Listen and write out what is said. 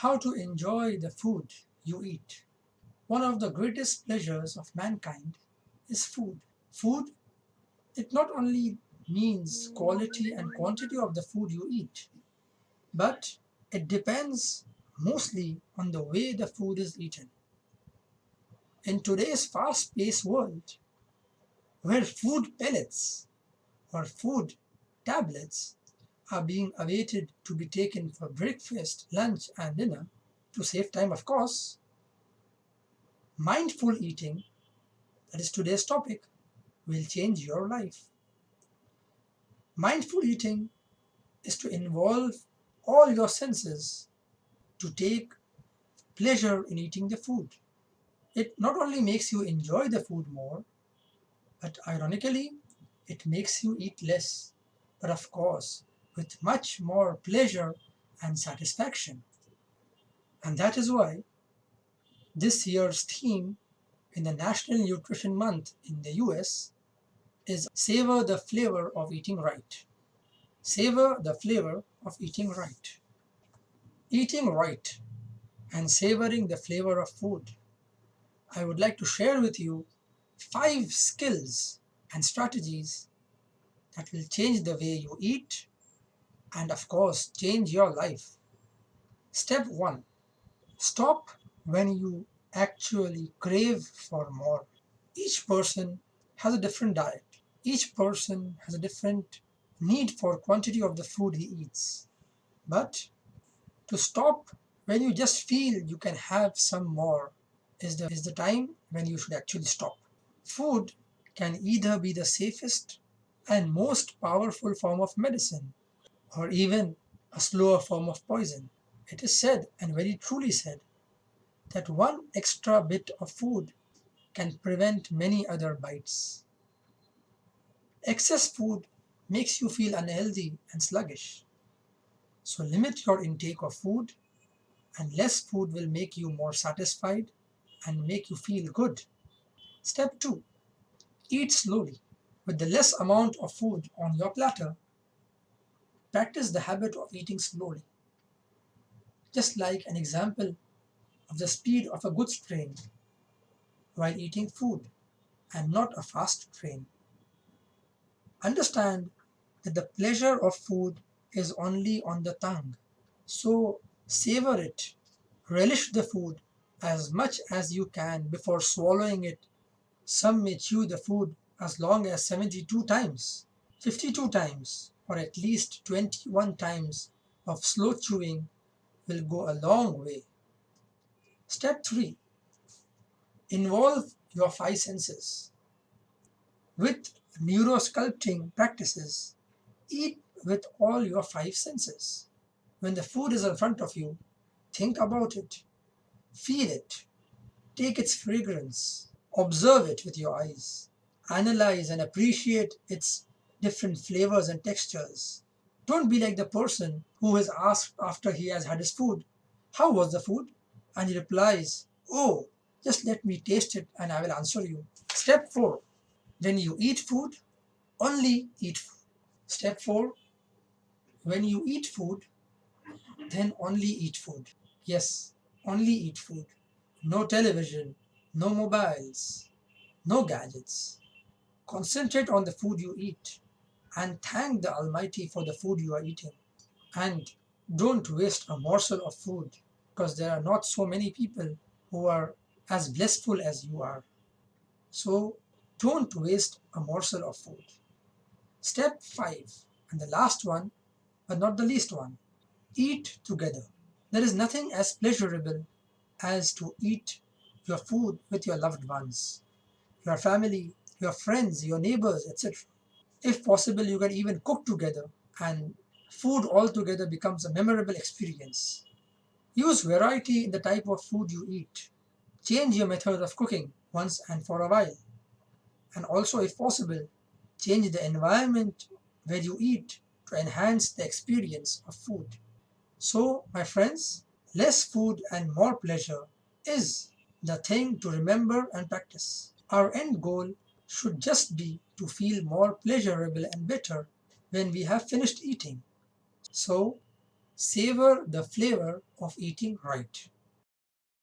How to enjoy the food you eat. One of the greatest pleasures of mankind is food. Food, it not only means quality and quantity of the food you eat, but it depends mostly on the way the food is eaten. In today's fast paced world, where food pellets or food tablets are being awaited to be taken for breakfast, lunch, and dinner, to save time, of course, mindful eating, that is today's topic, will change your life. Mindful eating is to involve all your senses to take pleasure in eating the food. It not only makes you enjoy the food more, but ironically, it makes you eat less, but of course, with much more pleasure and satisfaction. And that is why this year's theme in the National Nutrition Month in the US is Savor the Flavor of Eating Right. Savor the flavor of eating right. Eating right and savoring the flavor of food. I would like to share with you 5 skills and strategies that will change the way you eat and, of course, change your life. Step 1. Stop when you actually crave for more. Each person has a different diet. Each person has a different need for quantity of the food he eats. But to stop when you just feel you can have some more is the time when you should actually stop. Food can either be the safest and most powerful form of medicine or even a slower form of poison. It is said, and very truly said, that one extra bit of food can prevent many other bites. Excess food makes you feel unhealthy and sluggish. So limit your intake of food, and less food will make you more satisfied and make you feel good. Step 2. Eat slowly. With the less amount of food on your platter, practice the habit of eating slowly. Just like an example of the speed of a goods train while eating food and not a fast train. Understand that the pleasure of food is only on the tongue. So savor it, relish the food as much as you can before swallowing it. Some may chew the food as long as 72 times, 52 times, or at least 21 times of slow chewing will go a long way. Step 3. Involve your 5 senses. With neurosculpting practices, eat with all your 5 senses. When the food is in front of you, think about it, feel it, take its fragrance, observe it with your eyes, analyze and appreciate its different flavors and textures. Don't be like the person who is asked after he has had his food, "How was the food?" And he replies, "Oh, just let me taste it and I will answer you." Step 4. When you eat food, only eat food. Step 4. When you eat food, then only eat food. Yes, only eat food. No television, no mobiles, no gadgets. Concentrate on the food you eat and thank the Almighty for the food you are eating. And don't waste a morsel of food because there are not so many people who are as blissful as you are. So don't waste a morsel of food. Step 5, and the last one, but not the least one, eat together. There is nothing as pleasurable as to eat your food with your loved ones, your family, your friends, your neighbors, etc. If possible, you can even cook together, and food altogether becomes a memorable experience. Use variety in the type of food you eat. Change your method of cooking once and for a while. And also, if possible, change the environment where you eat to enhance the experience of food. So, my friends, less food and more pleasure is the thing to remember and practice. Our end goal should just be to feel more pleasurable and better when we have finished eating. So, Savor the flavor of eating right.